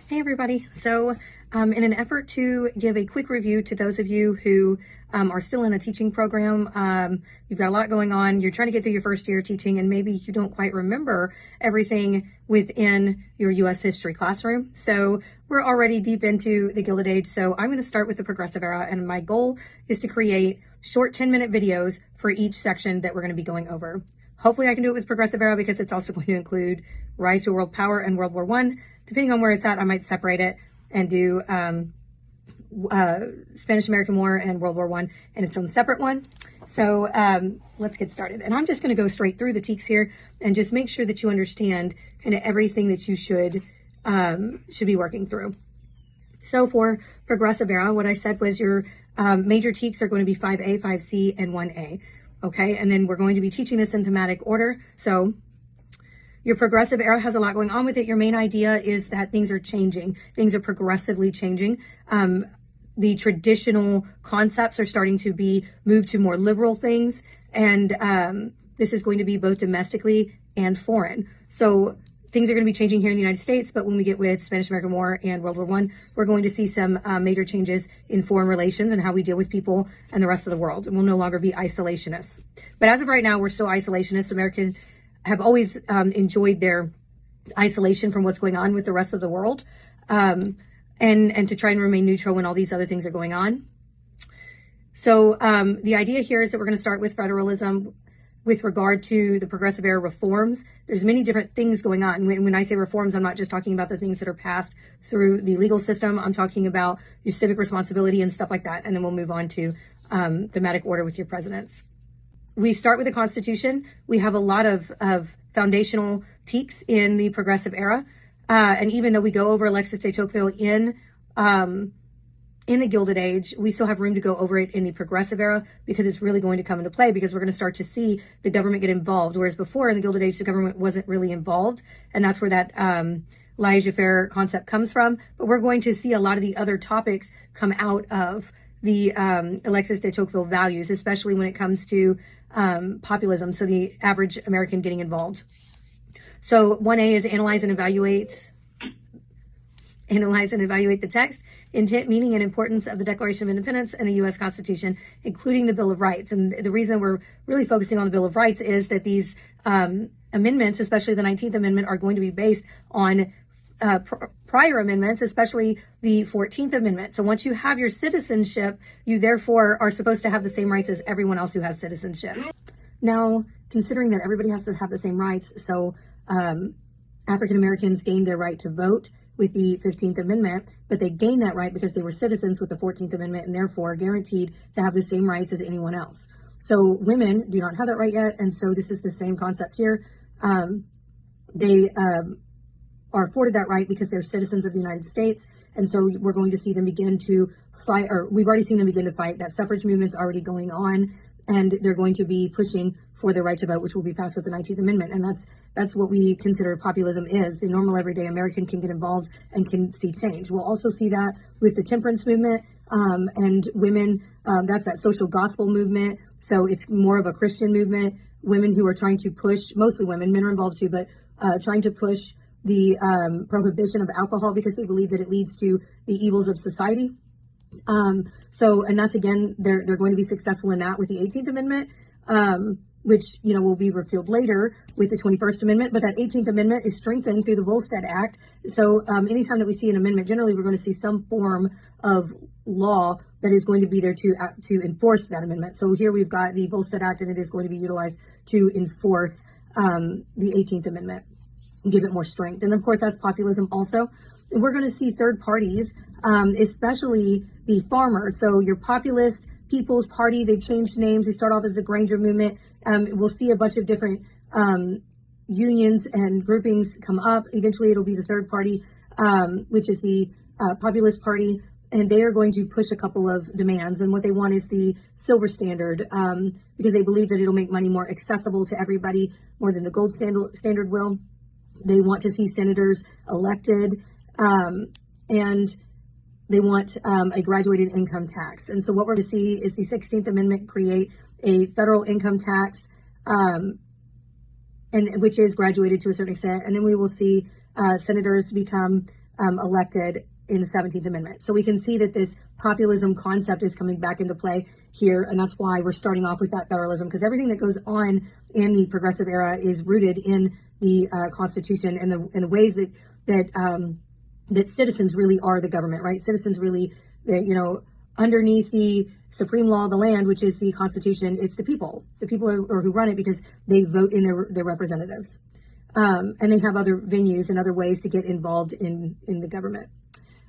Hey everybody. So in an effort to give a quick review to those of you who are still in a teaching program, you've got a lot going on, you're trying to get through your first year of teaching, and maybe you don't quite remember everything within your U.S. history classroom. So we're already deep into the Gilded Age, so I'm going to start with the Progressive Era, and my goal is to create short 10-minute videos for each section that we're going to be going over. Hopefully I can do it with Progressive Era because it's also going to include Rise to World Power and World War I. Depending on where it's at, I might separate it and do Spanish-American War and World War I in its own separate one. So let's get started. And I'm just going to go straight through the TEKS here and just make sure that you understand kind of everything that you should be working through. So for Progressive Era, what I said was your major TEKS are going to be 5A, 5C, and 1A. Okay, and then we're going to be teaching this in thematic order. So your Progressive Era has a lot going on with it. Your main idea is that things are changing. Things are progressively changing. The traditional concepts are starting to be moved to more liberal things. And this is going to be both domestically and foreign. So things are going to be changing here in the United States, but when we get with Spanish-American War and World War I, we're going to see some major changes in foreign relations and how we deal with people and the rest of the world. And we'll no longer be isolationists. But as of right now, we're still isolationists. Americans have always enjoyed their isolation from what's going on with the rest of the world, and to try and remain neutral when all these other things are going on. So the idea here is that we're going to start with federalism. With regard to the Progressive Era reforms, there's many different things going on. When I say reforms, I'm not just talking about the things that are passed through the legal system. I'm talking about your civic responsibility and stuff like that. And then we'll move on to thematic order with your presidents. We start with the Constitution. We have a lot of foundational TEKS in the Progressive Era. And even though we go over Alexis de Tocqueville in the Gilded Age, we still have room to go over it in the Progressive Era because it's really going to come into play because we're going to start to see the government get involved. Whereas before in the Gilded Age, the government wasn't really involved. And that's where that laissez-faire concept comes from. But we're going to see a lot of the other topics come out of the Alexis de Tocqueville values, especially when it comes to populism. So the average American getting involved. So 1A is analyze and evaluate the text, intent, meaning, and importance of the Declaration of Independence and the U.S. Constitution, including the Bill of Rights. And the reason we're really focusing on the Bill of Rights is that these amendments, especially the 19th Amendment, are going to be based on prior amendments, especially the 14th Amendment. So once you have your citizenship, you therefore are supposed to have the same rights as everyone else who has citizenship. Now, considering that everybody has to have the same rights, so African Americans gained their right to vote with the 15th Amendment, but they gained that right because they were citizens with the 14th Amendment and therefore guaranteed to have the same rights as anyone else. So women do not have that right yet, and so this is the same concept here. They are afforded that right because they're citizens of the United States, and so we're going to see them begin to fight, or we've already seen them begin to fight. That suffrage movement's already going on, and they're going to be pushing for the right to vote, which will be passed with the 19th Amendment. And that's what we consider populism is. The normal everyday American can get involved and can see change. We'll also see that with the temperance movement and women. That's that social gospel movement. So it's more of a Christian movement. Women who are trying to push, mostly women, men are involved too, but trying to push the prohibition of alcohol because they believe that it leads to the evils of society. And that's, again, they're going to be successful in that with the 18th Amendment, which, will be repealed later with the 21st Amendment. But that 18th Amendment is strengthened through the Volstead Act. So anytime that we see an amendment, generally we're going to see some form of law that is going to be there to enforce that amendment. So here we've got the Volstead Act, and it is going to be utilized to enforce the 18th Amendment and give it more strength. And of course, that's populism also. We're going to see third parties, especially the farmers. So your populist People's Party, they've changed names. They start off as the Granger Movement. We'll see a bunch of different unions and groupings come up. Eventually, it'll be the third party, which is the Populist Party. And they are going to push a couple of demands. And what they want is the silver standard because they believe that it'll make money more accessible to everybody more than the gold standard will. They want to see senators elected. And they want a graduated income tax. And so what we're going to see is the 16th Amendment create a federal income tax, and which is graduated to a certain extent. And then we will see senators become elected in the 17th Amendment. So we can see that this populism concept is coming back into play here, and that's why we're starting off with that federalism, because everything that goes on in the Progressive Era is rooted in the Constitution and the ways that citizens really are the government, right? Citizens really, underneath the supreme law of the land, which is the Constitution, it's the people. The people are who run it because they vote in their representatives. And they have other venues and other ways to get involved in the government.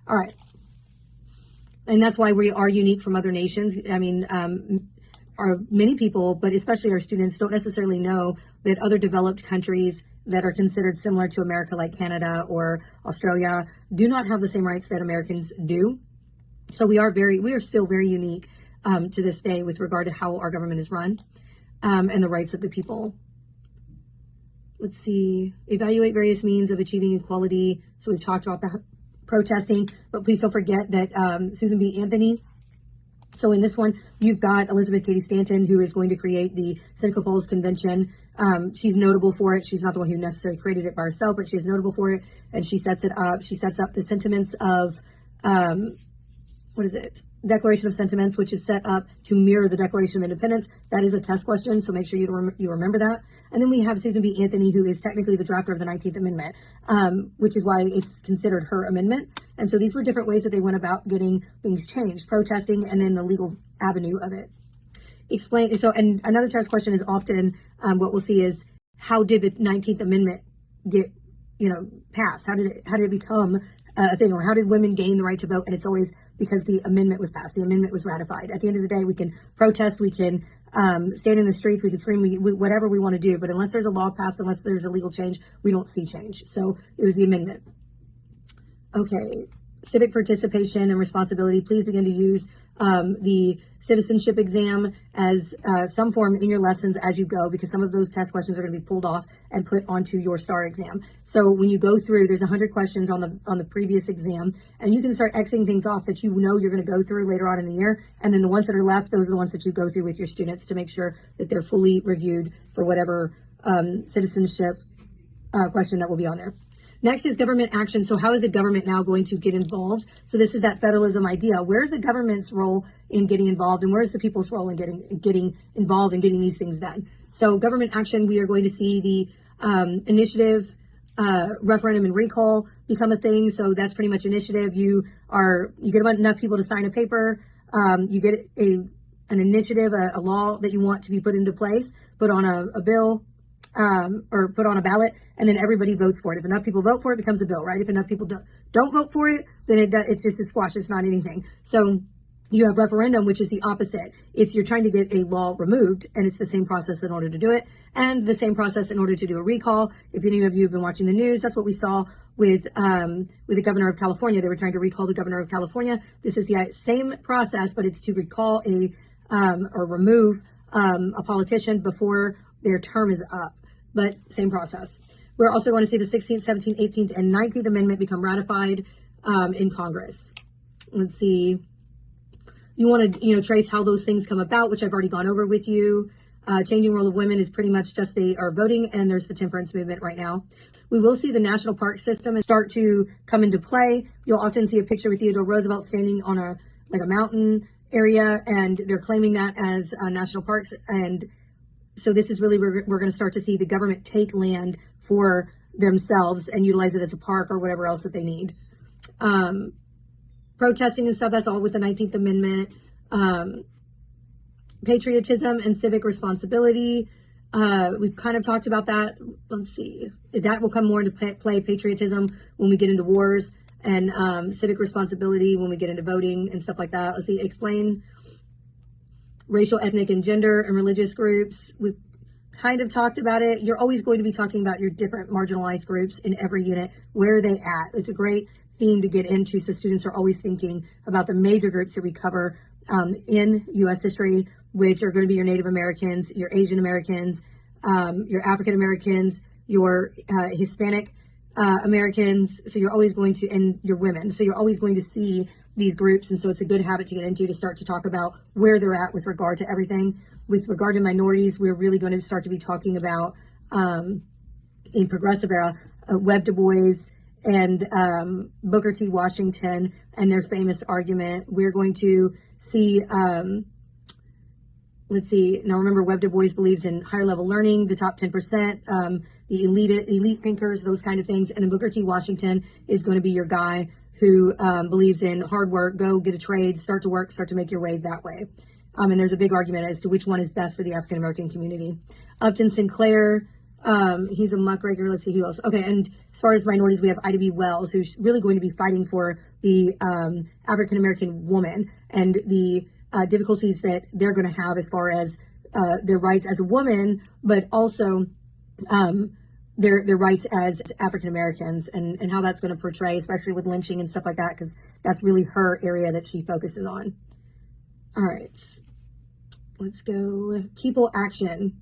All right. And that's why we are unique from other nations. I mean, many people, but especially our students, don't necessarily know that other developed countries that are considered similar to America, like Canada or Australia, do not have the same rights that Americans do. So we are still very unique to this day with regard to how our government is run and the rights of the people. Let's see, evaluate various means of achieving equality. So we've talked about the protesting, but please don't forget that Susan B. Anthony. So in this one, you've got Elizabeth Cady Stanton, who is going to create the Seneca Falls Convention. She's notable for it. She's not the one who necessarily created it by herself, but she's notable for it. And she sets it up. She sets up the sentiments of, Declaration of Sentiments, which is set up to mirror the Declaration of Independence. That is a test question, so make sure you remember that. And then we have Susan B. Anthony, who is technically the drafter of the 19th Amendment, which is why it's considered her amendment. And so these were different ways that they went about getting things changed, protesting, and then the legal avenue of it. And another test question is often what we'll see is, how did the 19th Amendment get, passed? How did it become a thing, or how did women gain the right to vote? And it's always because the amendment was passed, the amendment was ratified. At the end of the day, we can protest, we can stand in the streets, we can scream, whatever we want to do, but unless there's a law passed, unless there's a legal change, we don't see change. So it was the amendment. Okay, civic participation and responsibility. Please begin to use the citizenship exam as some form in your lessons as you go, because some of those test questions are going to be pulled off and put onto your STAR exam. So when you go through, there's 100 questions on the previous exam, and you can start Xing things off that you're going to go through later on in the year. And then the ones that are left, those are the ones that you go through with your students to make sure that they're fully reviewed for whatever citizenship question that will be on there. Next is government action. So how is the government now going to get involved? So this is that federalism idea. Where's the government's role in getting involved, and where's the people's role in getting involved and getting these things done? So government action, we are going to see the initiative, referendum, and recall become a thing. So that's pretty much initiative. You get enough people to sign a paper. You get an initiative, a law that you want to be put into place, put on a bill, or put on a ballot, and then everybody votes for it. If enough people vote for it, it becomes a bill, right? If enough people don't vote for it, then it's squashed. It's not anything. So you have referendum, which is the opposite. You're trying to get a law removed, and it's the same process in order to do it, and the same process in order to do a recall. If any of you have been watching the news, that's what we saw with the governor of California. They were trying to recall the governor of California. This is the same process, but it's to recall or remove a politician before their term is up. But same process. We're also going to see the 16th, 17th, 18th, and 19th Amendment become ratified in Congress. Let's see. You want to, trace how those things come about, which I've already gone over with you. Changing role of women is pretty much just they are voting, and there's the temperance movement right now. We will see the national park system start to come into play. You'll often see a picture with Theodore Roosevelt standing on a mountain area, and they're claiming that as national parks. And so this is really where we're going to start to see the government take land for themselves and utilize it as a park or whatever else that they need. Protesting and stuff, that's all with the 19th Amendment. Patriotism and civic responsibility. We've kind of talked about that. Let's see. That will come more into play, patriotism, when we get into wars, and civic responsibility when we get into voting and stuff like that. Let's see. Explain racial, ethnic, and gender and religious groups. We've kind of talked about it. You're always going to be talking about your different marginalized groups in every unit. Where are they at? It's a great theme to get into, so students are always thinking about the major groups that we cover in U.S. history, which are going to be your Native Americans, your Asian Americans, your African Americans, your Hispanic Americans. So you're always going to, and your women. So you're always going to see these groups. And so it's a good habit to get into, to start to talk about where they're at with regard to everything. With regard to minorities, we're really going to start to be talking about, in Progressive Era, Webb Du Bois and Booker T. Washington and their famous argument. We're going to see, let's see, now remember, Webb Du Bois believes in higher level learning, the top 10%, the elite thinkers, those kind of things. And then Booker T. Washington is going to be your guy who believes in hard work, go get a trade, start to work, start to make your way that way. And there's a big argument as to which one is best for the African American community. Upton Sinclair, he's a muckraker. Let's see who else. Okay, and as far as minorities, we have Ida B. Wells, who's really going to be fighting for the African American woman and the difficulties that they're going to have as far as their rights as a woman, but also their rights as African Americans, and how that's going to portray, especially with lynching and stuff like that, because that's really her area that she focuses on. All right, let's go. People action.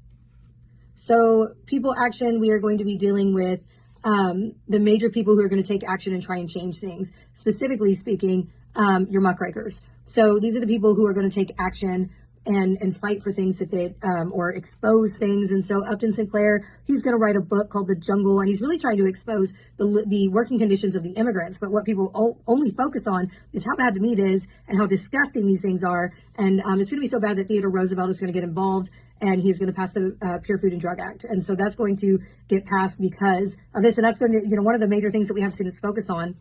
So people action, we are going to be dealing with the major people who are going to take action and try and change things. Specifically speaking, your muckrakers. So these are the people who are going to take action and fight for things that they, or expose things. And so Upton Sinclair, he's going to write a book called The Jungle, and he's really trying to expose the working conditions of the immigrants. But what people only focus on is how bad the meat is and how disgusting these things are. And it's going to be so bad that Theodore Roosevelt is going to get involved, and he's going to pass the Pure Food and Drug Act. And so that's going to get passed because of this. And that's going to, one of the major things that we have students focus on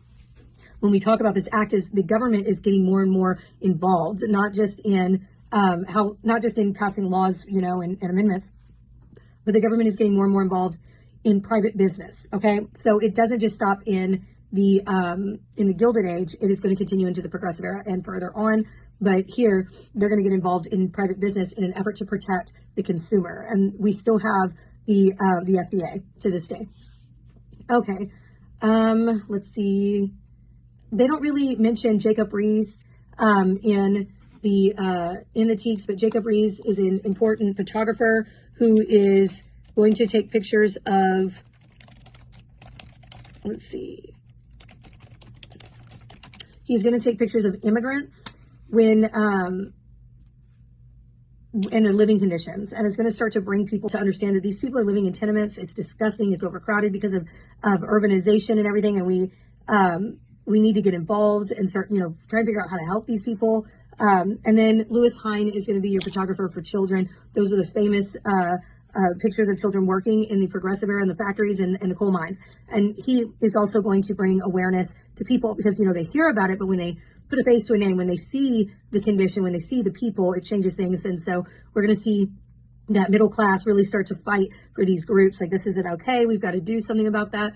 when we talk about this act is the government is getting more and more involved, not just in not just in passing laws, and amendments, but the government is getting more and more involved in private business. Okay, so it doesn't just stop in the Gilded Age; it is going to continue into the Progressive Era and further on. But here, they're going to get involved in private business in an effort to protect the consumer, and we still have the FDA to this day. Okay, let's see. They don't really mention Jacob Riis in the TEKS, but Jacob Riis is an important photographer who is going to take pictures of, let's see, he's going to take pictures of immigrants when and their living conditions, and it's going to start to bring people to understand that these people are living in tenements. It's disgusting. It's overcrowded because of urbanization and everything, and we need to get involved and start, trying to figure out how to help these people. And then Lewis Hine is going to be your photographer for children. Those are the famous pictures of children working in the Progressive Era in the factories and the coal mines. And he is also going to bring awareness to people because, they hear about it, but when they put a face to a name, when they see the condition, when they see the people, it changes things. And so we're going to see that middle class really start to fight for these groups. Like, this isn't okay. We've got to do something about that.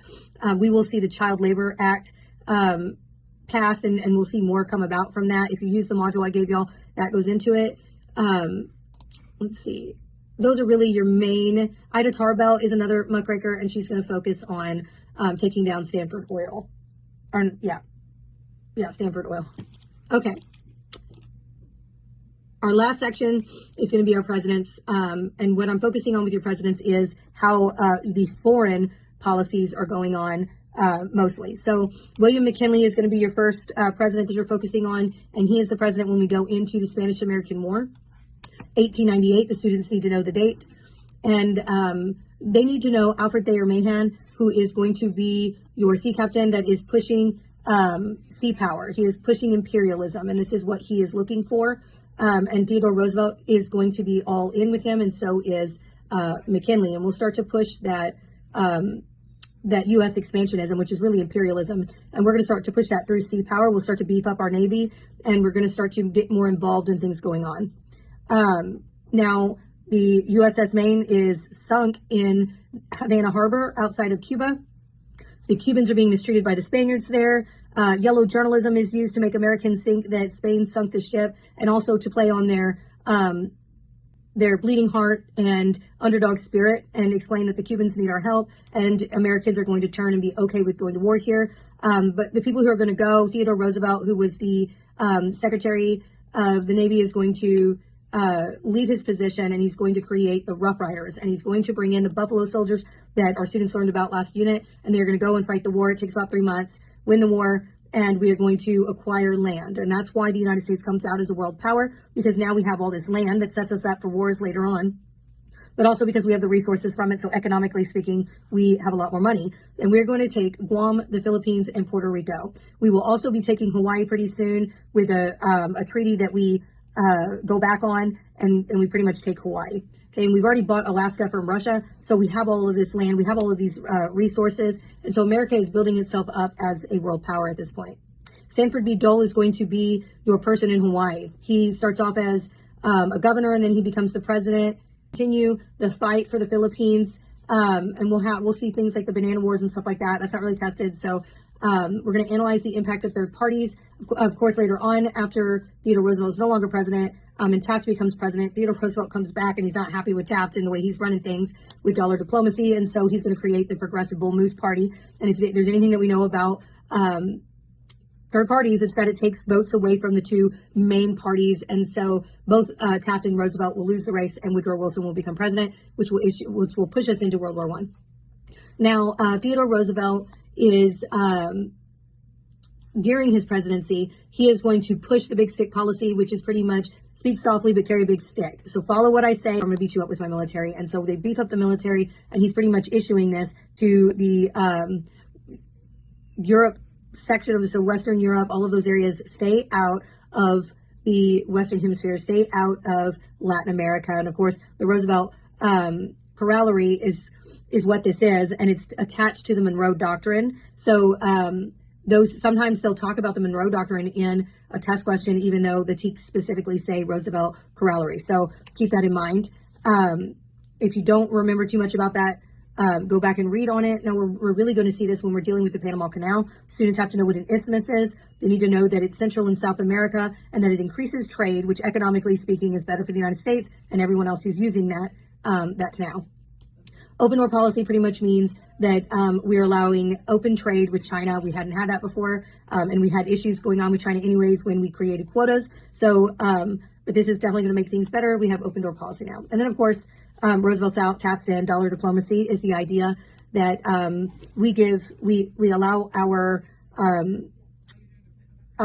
We will see the Child Labor Act passed, and we'll see more come about from that. If you use the module I gave y'all, that goes into it. Let's see. Those are really your main. Ida Tarbell is another muckraker, and she's going to focus on taking down Stanford Oil. Stanford Oil. Okay. Our last section is going to be our presidents. And what I'm focusing on with your presidents is how the foreign policies are going on mostly. So William McKinley is going to be your first president that you're focusing on, and he is the president when we go into the Spanish-American War. 1898, the students need to know the date. And they need to know Alfred Thayer Mahan, who is going to be your sea captain that is pushing sea power. He is pushing imperialism, and this is what he is looking for. And Theodore Roosevelt is going to be all in with him, and so is McKinley. And we'll start to push that U.S. expansionism, which is really imperialism. And we're going to start to push that through sea power. We'll start to beef up our Navy, and we're going to start to get more involved in things going on. Now, the USS Maine is sunk in Havana Harbor outside of Cuba. The Cubans are being mistreated by the Spaniards there. Yellow journalism is used to make Americans think that Spain sunk the ship, and also to play on their bleeding heart and underdog spirit, and explain that the Cubans need our help, and Americans are going to turn and be okay with going to war here. But the people who are going to go, Theodore Roosevelt, who was the Secretary of the Navy, is going to leave his position, and he's going to create the Rough Riders, and he's going to bring in the Buffalo Soldiers that our students learned about last unit, and they're going to go and fight the war. It takes about 3 months, win the war, and we are going to acquire land. And that's why the United States comes out as a world power, because now we have all this land that sets us up for wars later on. but also because we have the resources from it. So economically speaking, we have a lot more money. And we're going to take Guam, the Philippines, and Puerto Rico. We will also be taking Hawaii pretty soon with a treaty that we go back on, and we pretty much take Hawaii. Okay, and we've already bought Alaska from Russia, so we have all of this land, we have all of these resources, and so America is building itself up as a world power at this point. Sanford B. Dole is going to be your person in Hawaii. He starts off as a governor, and then he becomes the president. Continue the fight for the Philippines, and we'll see things like the banana wars and stuff like that. That's not really tested, so we're going to analyze the impact of third parties. Of course, later on, after Theodore Roosevelt is no longer president, and Taft becomes president, Theodore Roosevelt comes back and he's not happy with Taft and the way he's running things with dollar diplomacy, and so he's going to create the Progressive Bull Moose Party. And if there's anything that we know about third parties, it's that it takes votes away from the two main parties, and so both Taft and Roosevelt will lose the race, and Woodrow Wilson will become president, which will push us into World War I. Now, Theodore Roosevelt is during his presidency, he is going to push the big stick policy, which is pretty much speak softly but carry a big stick. So follow what I say. I'm going to beat you up with my military. And so they beef up the military, and he's pretty much issuing this to the Europe section of so Western Europe, all of those areas, stay out of the Western Hemisphere, stay out of Latin America. And of course, the Roosevelt corollary is what this is, and it's attached to the Monroe Doctrine. So those sometimes they'll talk about the Monroe Doctrine in a test question, even though the TEKS specifically say Roosevelt corollary. So keep that in mind. If you don't remember too much about that, go back and read on it. Now, we're really going to see this when we're dealing with the Panama Canal. Students have to know what an isthmus is. They need to know that it's Central and South America, and that it increases trade, which economically speaking is better for the United States and everyone else who's using that canal. Open door policy pretty much means that we're allowing open trade with China. We hadn't had that before, and we had issues going on with China anyways when we created quotas. So, but this is definitely going to make things better. We have open door policy now. And then, of course, Roosevelt's out, Taft's in. Dollar diplomacy is the idea that we allow our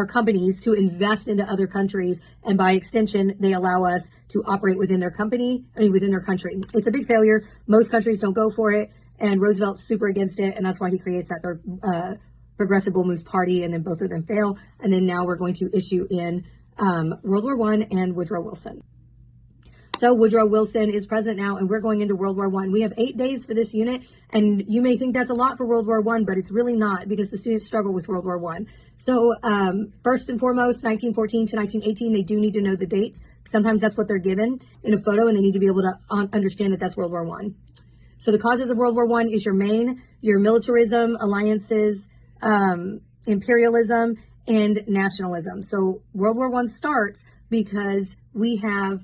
companies to invest into other countries, and by extension, they allow us to operate within their country. It's a big failure. Most countries don't go for it, and Roosevelt's super against it, and that's why he creates that third Progressive Bull Moose Party, and then both of them fail. And then now we're going to issue in World War I and Woodrow Wilson. So Woodrow Wilson is president now, and we're going into World War I. We have 8 days for this unit, and you may think that's a lot for World War I, but it's really not, because the students struggle with World War I. So first and foremost, 1914 to 1918, they do need to know the dates. Sometimes that's what they're given in a photo, and they need to be able to understand that that's World War I. So the causes of World War I is your militarism, alliances, imperialism, and nationalism. So World War I starts because we have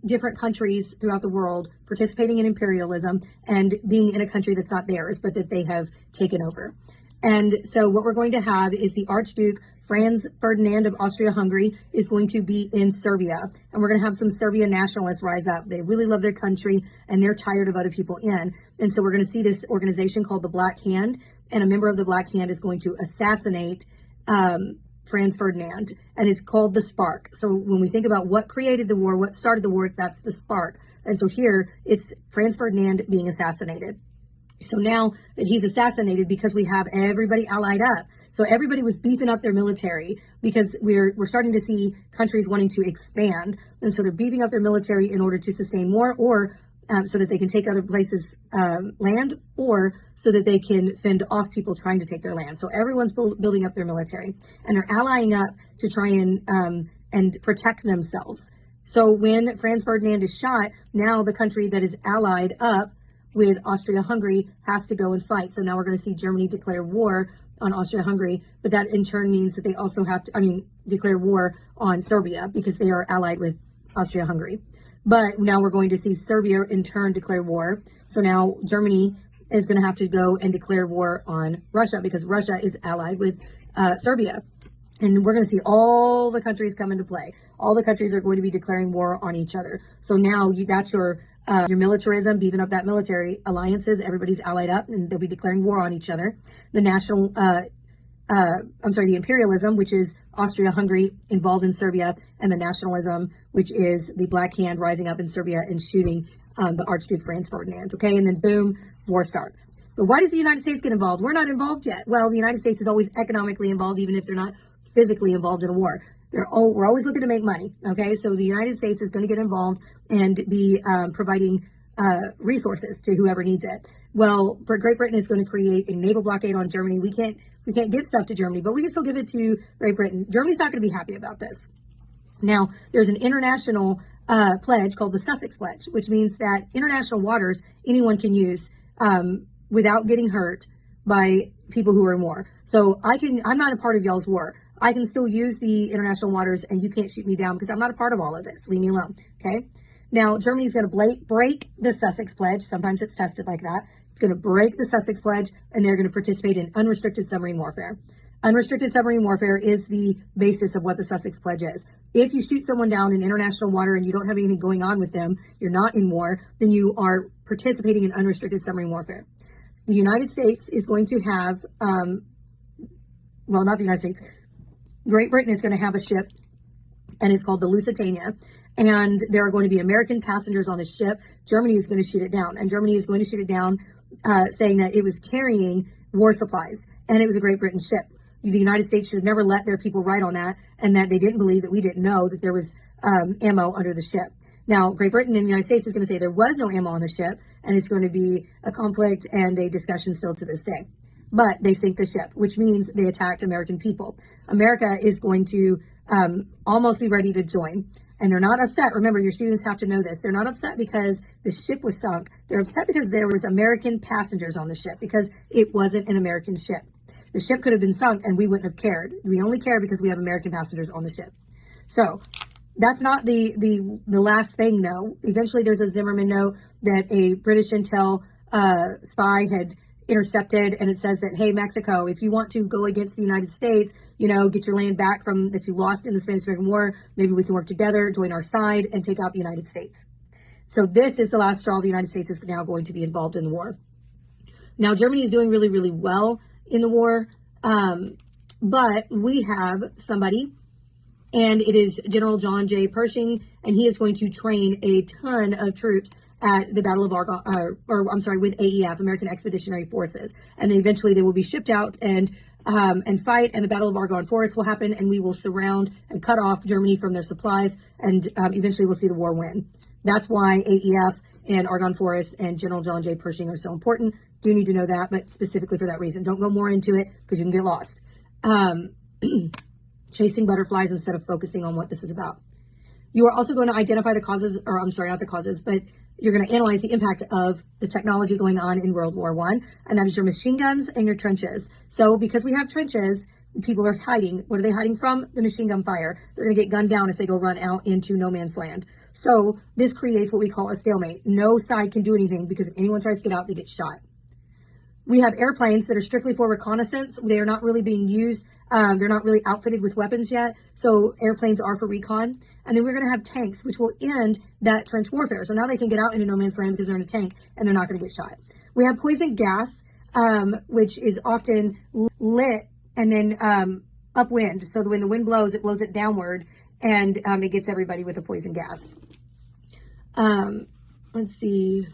different countries throughout the world participating in imperialism and being in a country that's not theirs, but that they have taken over. And so what we're going to have is the Archduke Franz Ferdinand of Austria-Hungary is going to be in Serbia. And we're going to have some Serbian nationalists rise up. They really love their country, and they're tired of other people in. And so we're going to see this organization called the Black Hand, and a member of the Black Hand is going to assassinate Franz Ferdinand, and it's called the Spark. So when we think about what created the war, what started the war, that's the spark. And so here it's Franz Ferdinand being assassinated. So now that he's assassinated, because we have everybody allied up, so everybody was beefing up their military because we're starting to see countries wanting to expand, and so they're beefing up their military in order to sustain war, or so that they can take other places land, or so that they can fend off people trying to take their land. So everyone's building up their military, and they're allying up to try and protect themselves. So when Franz Ferdinand is shot, now the country that is allied up with Austria-Hungary has to go and fight. So now we're going to see Germany declare war on Austria-Hungary, but that in turn means that they also have to, declare war on Serbia because they are allied with Austria-Hungary. But now we're going to see Serbia in turn declare war. So now Germany is going to have to go and declare war on Russia because Russia is allied with Serbia. And we're going to see all the countries come into play. All the countries are going to be declaring war on each other. So now that's your militarism, beefing up that military alliances. Everybody's allied up, and they'll be declaring war on each other. The the imperialism, which is Austria-Hungary involved in Serbia, and the nationalism, which is the Black Hand rising up in Serbia and shooting the Archduke Franz Ferdinand. Okay, and then boom, war starts. But why does the United States get involved? We're not involved yet. Well, the United States is always economically involved, even if they're not physically involved in a war. We're always looking to make money. Okay, so the United States is going to get involved and be providing resources to whoever needs it. Well, Great Britain is going to create a naval blockade on Germany. We can't give stuff to Germany, but we can still give it to Great Britain. Germany's not going to be happy about this. Now, there's an international pledge called the Sussex Pledge, which means that international waters anyone can use without getting hurt by people who are in war. So I'm not a part of y'all's war. I can still use the international waters and you can't shoot me down because I'm not a part of all of this. Leave me alone. Okay. Now, Germany is going to break the Sussex Pledge. Sometimes it's tested like that. It's going to break the Sussex Pledge, and they're going to participate in unrestricted submarine warfare. Unrestricted submarine warfare is the basis of what the Sussex Pledge is. If you shoot someone down in international water and you don't have anything going on with them, you're not in war, then you are participating in unrestricted submarine warfare. The United States is going to have, well, not the United States. Great Britain is going to have a ship, and it's called the Lusitania. And there are going to be American passengers on the ship. Germany is going to shoot it down. And Germany is going to shoot it down saying that it was carrying war supplies. And it was a Great Britain ship. The United States should have never let their people write on that. And that they didn't believe that we didn't know that there was ammo under the ship. Now, Great Britain and the United States is going to say there was no ammo on the ship. And it's going to be a conflict and a discussion still to this day. But they sink the ship, which means they attacked American people. America is going to almost be ready to join. And they're not upset. Remember, your students have to know this. They're not upset because the ship was sunk. They're upset because there was American passengers on the ship, because it wasn't an American ship. The ship could have been sunk and we wouldn't have cared. We only care because we have American passengers on the ship. So that's not the last thing, though. Eventually, there's a Zimmerman note that a British intel spy had intercepted, and it says that, hey, Mexico, if you want to go against the United States, get your land back from that you lost in the Spanish-American War, maybe we can work together, join our side, and take out the United States. So this is the last straw. The United States is now going to be involved in the war. Now, Germany is doing really, really well in the war, but we have somebody, and it is General John J. Pershing, and he is going to train a ton of troops at the Battle of Argonne, with AEF, American Expeditionary Forces. And then eventually they will be shipped out and fight, and the Battle of Argonne Forest will happen, and we will surround and cut off Germany from their supplies, and eventually we'll see the war win. That's why AEF and Argonne Forest and General John J. Pershing are so important. Do need to know that, but specifically for that reason. Don't go more into it because you can get lost. Chasing butterflies instead of focusing on what this is about. You are also going to identify the causes, or I'm sorry, not the causes, but you're going to analyze the impact of the technology going on in World War I, and that is your machine guns and your trenches. So because we have trenches, people are hiding. What are they hiding from? The machine gun fire. They're going to get gunned down if they go run out into no man's land. So this creates what we call a stalemate. No side can do anything because if anyone tries to get out, they get shot. We have airplanes that are strictly for reconnaissance. They are not really being used. They're not really outfitted with weapons yet. So airplanes are for recon. And then we're going to have tanks, which will end that trench warfare. So now they can get out into no man's land because they're in a tank and they're not going to get shot. We have poison gas, which is often lit and then upwind. So when the wind blows, it blows it downward and it gets everybody with a poison gas. Let's see.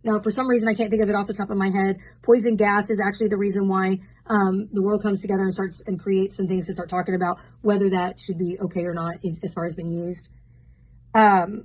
Now, for some reason, I can't think of it off the top of my head. Poison gas is actually the reason why the world comes together and starts and creates some things to start talking about whether that should be okay or not as far as being used. So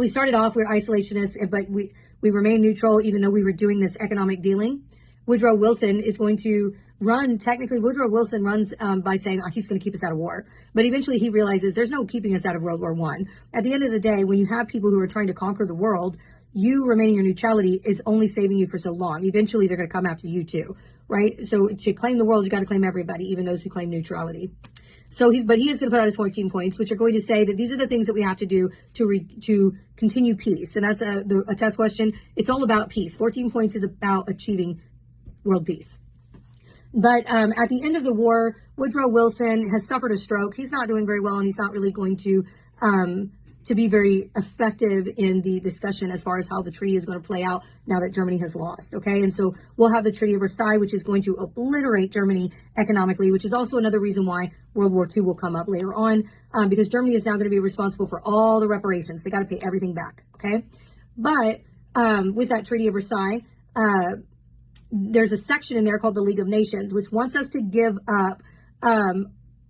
we started off, we're isolationists, but we remain neutral even though we were doing this economic dealing. Woodrow Wilson is going to run, technically Woodrow Wilson runs by saying he's going to keep us out of war. But eventually he realizes there's no keeping us out of World War I. At the end of the day, when you have people who are trying to conquer the world, you remaining your neutrality is only saving you for so long. Eventually they're going to come after you too, right? So to claim the world, you got to claim everybody, even those who claim neutrality. So he is going to put out his 14 points, which are going to say that these are the things that we have to do to continue peace. And that's a test question. It's all about peace. 14 points is about achieving world peace. But at the end of the war, Woodrow Wilson has suffered a stroke. He's not doing very well, and he's not really going to to be very effective in the discussion as far as how the treaty is going to play out now that Germany has lost. Okay. And so we'll have the Treaty of Versailles, which is going to obliterate Germany economically, which is also another reason why World War II will come up later on, because Germany is now going to be responsible for all the reparations. They got to pay everything back. Okay. But with that Treaty of Versailles, there's a section in there called the League of Nations, which wants us to give up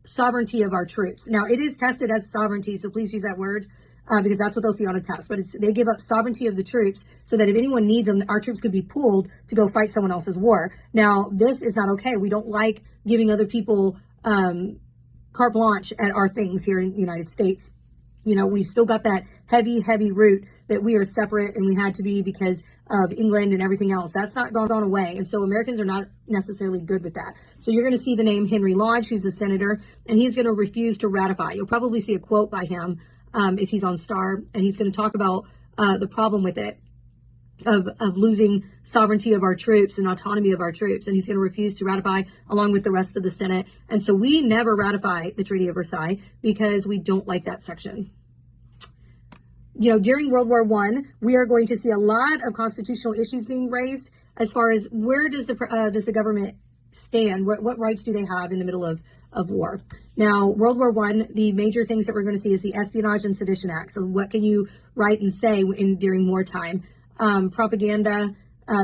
sovereignty of our troops. Now, it is tested as sovereignty, so please use that word because that's what they'll see on a test. But they give up sovereignty of the troops so that if anyone needs them, our troops could be pooled to go fight someone else's war. Now, this is not okay. We don't like giving other people carte blanche at our things here in the United States. You know, we've still got that heavy root that we are separate and we had to be because of England and everything else. That's not gone away. And so Americans are not necessarily good with that. So you're going to see the name Henry Lodge, who's a senator, and he's going to refuse to ratify. You'll probably see a quote by him if he's on Star, and he's going to talk about the problem with it. Of losing sovereignty of our troops and autonomy of our troops. And he's going to refuse to ratify along with the rest of the Senate. And so we never ratify the Treaty of Versailles because we don't like that section. You know, during World War I, we are going to see a lot of constitutional issues being raised as far as where does the government stand? What rights do they have in the middle of war? Now, World War I, the major things that we're going to see is the Espionage and Sedition Act. So what can you write and say during wartime? Propaganda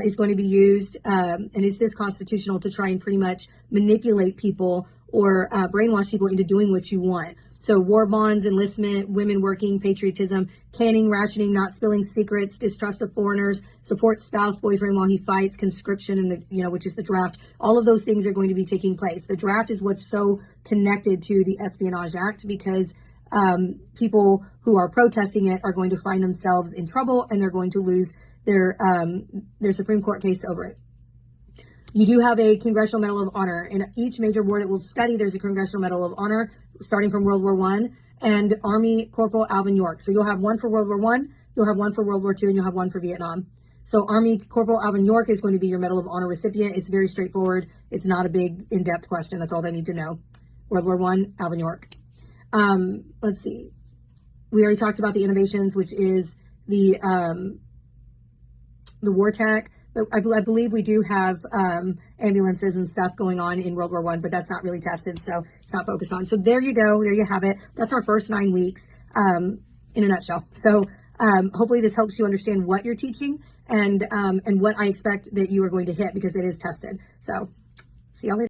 is going to be used, and is this constitutional to try and pretty much manipulate people or brainwash people into doing what you want? So war bonds, enlistment, women working, patriotism, canning, rationing, not spilling secrets, distrust of foreigners, support spouse, boyfriend while he fights, conscription, and which is the draft. All of those things are going to be taking place. The draft is what's so connected to the Espionage Act because people who are protesting it are going to find themselves in trouble and they're going to lose their Supreme Court case over it. You do have a Congressional Medal of Honor. In each major war that we'll study, there's a Congressional Medal of Honor starting from World War I and Army Corporal Alvin York. So you'll have one for World War I, you'll have one for World War II, and you'll have one for Vietnam. So Army Corporal Alvin York is going to be your Medal of Honor recipient. It's very straightforward. It's not a big in-depth question. That's all they need to know. World War I, Alvin York. Let's see. We already talked about the innovations, which is the war tech. But I believe we do have ambulances and stuff going on in World War I, but that's not really tested, so it's not focused on. So there you go. There you have it. That's our first 9 weeks in a nutshell. So hopefully this helps you understand what you're teaching and what I expect that you are going to hit because it is tested. So see y'all later.